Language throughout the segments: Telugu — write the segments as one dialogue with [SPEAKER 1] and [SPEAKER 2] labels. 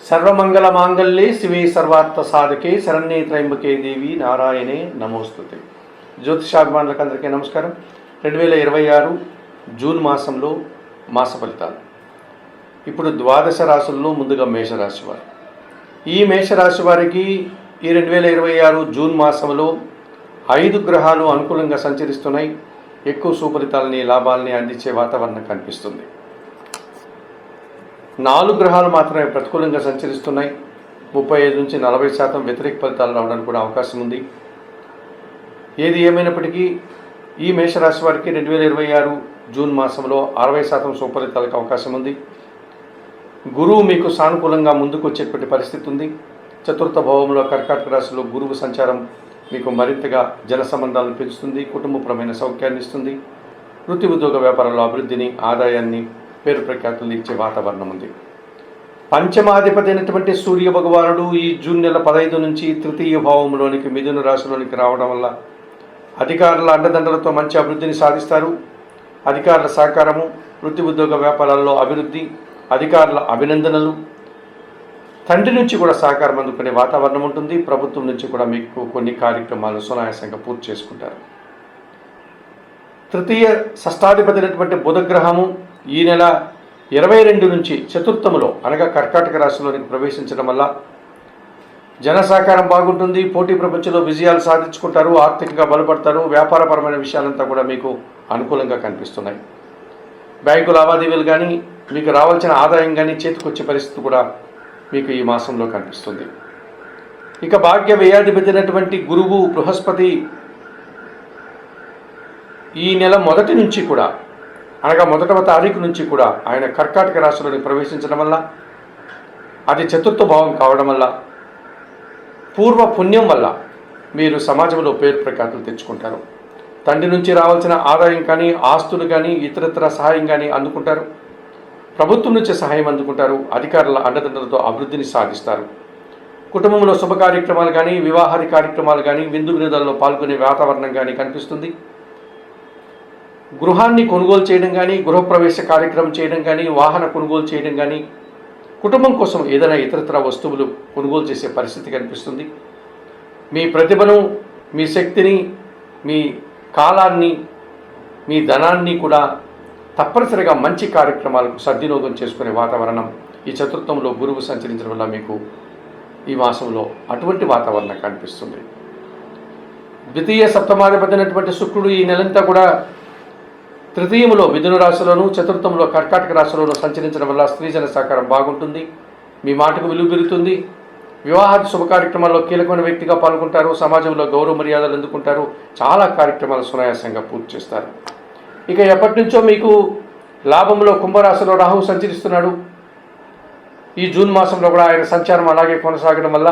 [SPEAKER 1] సర్వమంగళ మాంగళ్యే శివే సర్వార్థ సాధకే శరణ్యే త్రయంబకే దేవి నారాయణే నమోస్తుతే. జ్యోతిషాభిమానులకు అందరికీ నమస్కారం. 2026 జూన్ మాసంలో మాస ఫలితాలు. ఇప్పుడు ద్వాదశ రాశుల్లో ముందుగా మేషరాశి వారు. ఈ మేషరాశి వారికి ఈ 2026 జూన్ మాసంలో 5 గ్రహాలు అనుకూలంగా సంచరిస్తున్నాయి. ఎక్కువ సుఫలితాలని లాభాలని అందించే వాతావరణం కనిపిస్తుంది. 4 గ్రహాలు మాత్రమే ప్రతికూలంగా సంచరిస్తున్నాయి. 35 నుంచి 40% వ్యతిరేక ఫలితాలు రావడానికి కూడా అవకాశం ఉంది. ఏది ఏమైనప్పటికీ ఈ మేషరాశి వారికి 2026 జూన్ మాసంలో 60% సుఫలితాలకు అవకాశం ఉంది. గురువు మీకు సానుకూలంగా ముందుకు వచ్చేటువంటి పరిస్థితి ఉంది. చతుర్థ భావంలో కర్కాటక రాశిలో గురువు సంచారం మీకు మరింతగా జన సంబంధాలను పెంచుతుంది. కుటుంబపరమైన సౌఖ్యాన్ని ఇస్తుంది. వృత్తి ఉద్యోగ వ్యాపారాల్లో అభివృద్ధిని, ఆదాయాన్ని, పేరు ప్రఖ్యాతులు ఇచ్చే వాతావరణం ఉంది. పంచమాధిపతి అయినటువంటి సూర్య భగవానుడు ఈ జూన్ నెల 15 నుంచి తృతీయ భావంలోనికి మిథున రాశిలోనికి రావడం వల్ల అధికారుల అండదండలతో మంచి అభివృద్ధిని సాధిస్తారు. అధికారుల సహకారము, వృత్తి ఉద్యోగ వ్యాపారాల్లో అభివృద్ధి, అధికారుల అభినందనలు, తండ్రి నుంచి కూడా సహకారం అందుకునే వాతావరణం ఉంటుంది. ప్రభుత్వం నుంచి కూడా మీకు కొన్ని కార్యక్రమాలు సునాయాసంగా పూర్తి చేసుకుంటారు. తృతీయ షష్టాధిపతి అయినటువంటి బుధగ్రహము ఈ నెల 22 నుంచి చతుర్థములో అనగా కర్కాటక రాశిలోనికి ప్రవేశించడం వల్ల జన సహకారం బాగుంటుంది. పోటీ ప్రపంచంలో విజయాలు సాధించుకుంటారు. ఆర్థికంగా బలపడతారు. వ్యాపారపరమైన విషయాలంతా కూడా మీకు అనుకూలంగా కనిపిస్తున్నాయి. బ్యాంకు లావాదేవీలు కానీ, మీకు రావాల్సిన ఆదాయం కానీ చేతికొచ్చే పరిస్థితి కూడా మీకు ఈ మాసంలో కనిపిస్తుంది. ఇక భాగ్య వ్యయాధిపతి అయినటువంటి గురువు బృహస్పతి ఈ నెల మొదటి నుంచి కూడా అనగా 1వ తారీఖు నుంచి కూడా ఆయన కర్కాటక రాశిలోని ప్రవేశించడం వల్ల, అది చతుర్థ భావం కావడం వల్ల, పూర్వ పుణ్యం వల్ల మీరు సమాజంలో పేరు ప్రఖ్యాతులు తెచ్చుకుంటారు. తండ్రి నుంచి రావాల్సిన ఆదాయం కానీ, ఆస్తులు కానీ, ఇతరత్ర సహాయం కానీ అందుకుంటారు. ప్రభుత్వం నుంచి సహాయం అందుకుంటారు. అధికారుల అండదండలతో అభివృద్ధిని సాధిస్తారు. కుటుంబంలో శుభ కార్యక్రమాలు కానీ, వివాహాది కార్యక్రమాలు కానీ, విందు వినోదాల్లో పాల్గొనే వాతావరణం కానీ కనిపిస్తుంది. గృహాన్ని కొనుగోలు చేయడం కానీ, గృహప్రవేశ కార్యక్రమం చేయడం కానీ, వాహన కొనుగోలు చేయడం కానీ, కుటుంబం కోసం ఏదైనా ఇతరత్ర వస్తువులు కొనుగోలు చేసే పరిస్థితి కనిపిస్తుంది. మీ ప్రతిభను, మీ శక్తిని, మీ కాలాన్ని, మీ ధనాన్ని కూడా తప్పనిసరిగా మంచి కార్యక్రమాలకు సద్వినియోగం చేసుకునే వాతావరణం ఈ చతుర్థంలో గురువు సంచరించడం వల్ల మీకు ఈ మాసంలో అటువంటి వాతావరణం కనిపిస్తుంది. ద్వితీయ సప్తమాధిపతి అయినటువంటి శుక్రుడు ఈ నెలంతా కూడా తృతీయంలో మిథున రాశిలోను, చతుర్థంలో కర్కాటక రాశిలోను సంచరించడం వల్ల స్త్రీజన సహకారం బాగుంటుంది. మీ మాటకు విలువ పెరుగుతుంది. వివాహాది శుభ కార్యక్రమాల్లో కీలకమైన వ్యక్తిగా పాల్గొంటారు. సమాజంలో గౌరవ మర్యాదలు అందుకుంటారు. చాలా కార్యక్రమాలు సునాయాసంగా పూర్తి చేస్తారు. ఇక ఎప్పటి నుంచో మీకు లాభంలో కుంభరాశిలో రాహువు సంచరిస్తున్నాడు. ఈ జూన్ మాసంలో కూడా ఆయన సంచారం అలాగే కొనసాగడం వల్ల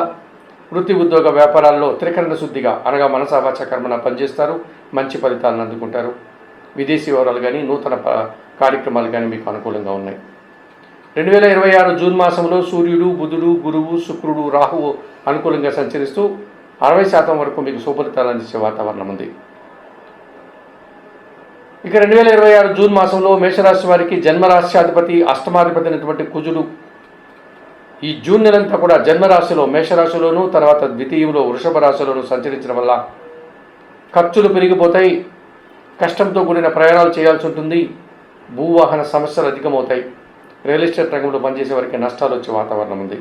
[SPEAKER 1] వృత్తి ఉద్యోగ వ్యాపారాల్లో త్రికరణ శుద్ధిగా అనగా మనసా వాచ కర్మన పనిచేస్తారు. మంచి ఫలితాలను అందుకుంటారు. విదేశీ వివరాలు కానీ, నూతన కార్యక్రమాలు కానీ మీకు అనుకూలంగా ఉన్నాయి. 2026 జూన్ మాసంలో సూర్యుడు, బుధుడు, గురువు, శుక్రుడు, రాహువు అనుకూలంగా సంచరిస్తూ 60% వరకు మీకు సుఫలితాలు అందించే వాతావరణం ఉంది. ఇక 2026 జూన్ మాసంలో మేషరాశి వారికి జన్మరాశ్యాధిపతి, అష్టమాధిపతి అయినటువంటి కుజుడు ఈ జూన్ నెలంతా కూడా జన్మరాశిలో మేషరాశిలోను, తర్వాత ద్వితీయంలో వృషభ రాశిలోను సంచరించడం వల్ల ఖర్చులు పెరిగిపోతాయి. కష్టంతో కూడిన ప్రయాణాలు చేయాల్సి ఉంటుంది. భూవాహన సమస్యలు అధికమవుతాయి. రియల్ ఎస్టేట్ రంగంలో పనిచేసే వారికి నష్టాలు వచ్చే వాతావరణం ఉంది.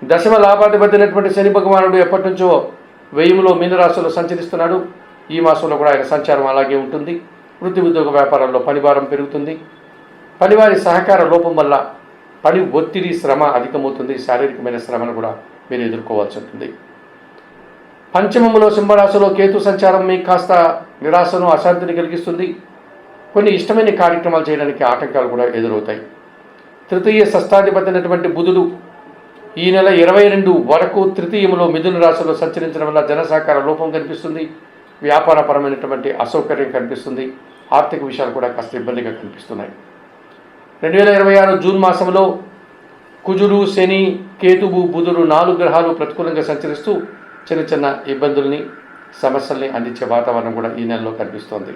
[SPEAKER 1] దశమ లాభాధిపతి అయినటువంటి శని భగవానుడు ఎప్పటి నుంచో వ్యయంలో మీనరాశిలో సంచరిస్తున్నాడు. ఈ మాసంలో కూడా ఆయన సంచారం అలాగే ఉంటుంది. వృత్తి ఉద్యోగ వ్యాపారాల్లో పనిభారం పెరుగుతుంది. పనివారి సహకార లోపం వల్ల పని ఒత్తిడి, శ్రమ అధికమవుతుంది. శారీరకమైన శ్రమను కూడా మీరు ఎదుర్కోవాల్సి ఉంటుంది. పంచమంలో సింహరాశిలో కేతు సంచారం మీకు కాస్త నిరాశను, అశాంతిని కలిగిస్తుంది. కొన్ని ఇష్టమైన కార్యక్రమాలు చేయడానికి ఆటంకాలు కూడా ఎదురవుతాయి. తృతీయ షష్టాధిపతి అయినటువంటి బుధుడు ఈ నెల 22 వరకు తృతీయంలో మిథున రాశిలో సంచరించడం వల్ల జన సహకార లోపం కనిపిస్తుంది. వ్యాపారపరమైనటువంటి అసౌకర్యం కనిపిస్తుంది. ఆర్థిక విషయాలు కూడా కాస్త ఇబ్బందిగా కనిపిస్తున్నాయి. 2026 జూన్ మాసంలో కుజుడు, శని, కేతువు, బుధుడు 4 గ్రహాలు ప్రతికూలంగా సంచరిస్తూ చిన్న చిన్న ఇబ్బందుల్ని, సమస్యల్ని అందించే వాతావరణం కూడా ఈ నెలలో కనిపిస్తోంది.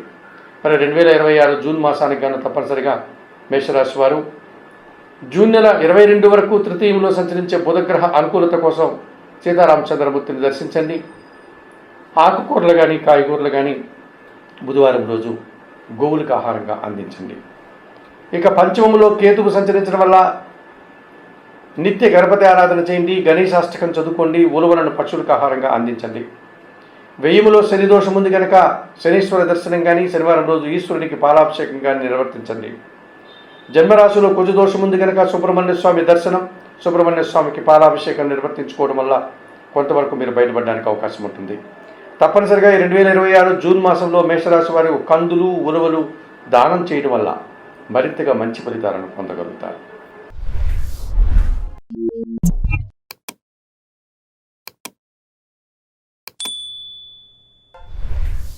[SPEAKER 1] మరి 2026 జూన్ మాసానికి గాను తప్పనిసరిగా మేషరాశి వారు జూన్ నెల 22 వరకు తృతీయంలో సంచరించే బుధగ్రహ అనుకూలత కోసం సీతారామచంద్రమూర్తిని దర్శించండి. ఆకుకూరలు కానీ కాయగూరలు కానీ బుధవారం రోజు గోవులకు ఆహారంగా అందించండి. ఇక పంచమంలో కేతువు సంచరించడం వల్ల నిత్య గణపతి ఆరాధన చేయండి, గణేశాష్టకం చదువుకోండి, ఉలవలను పక్షులకు ఆహారంగా అందించండి. వ్యయములో శని దోషం ఉంది కనుక శనీశ్వర దర్శనం కానీ శనివారం రోజు ఈశ్వరుడికి పాలాభిషేకం కానీ నిర్వర్తించండి. జన్మరాశిలో కుజ దోషం ఉంది కనుక సుబ్రహ్మణ్య స్వామి దర్శనం, సుబ్రహ్మణ్య స్వామికి పాలాభిషేకం నిర్వర్తించుకోవడం వల్ల కొంతవరకు మీరు బయటపడడానికి అవకాశం ఉంటుంది. తప్పనిసరిగా 2026 జూన్ మాసంలో మేషరాశి వారు కందులు ఉలవలు దానం చేయడం వల్ల మరింతగా మంచి ఫలితాలను పొందగలుగుతారు.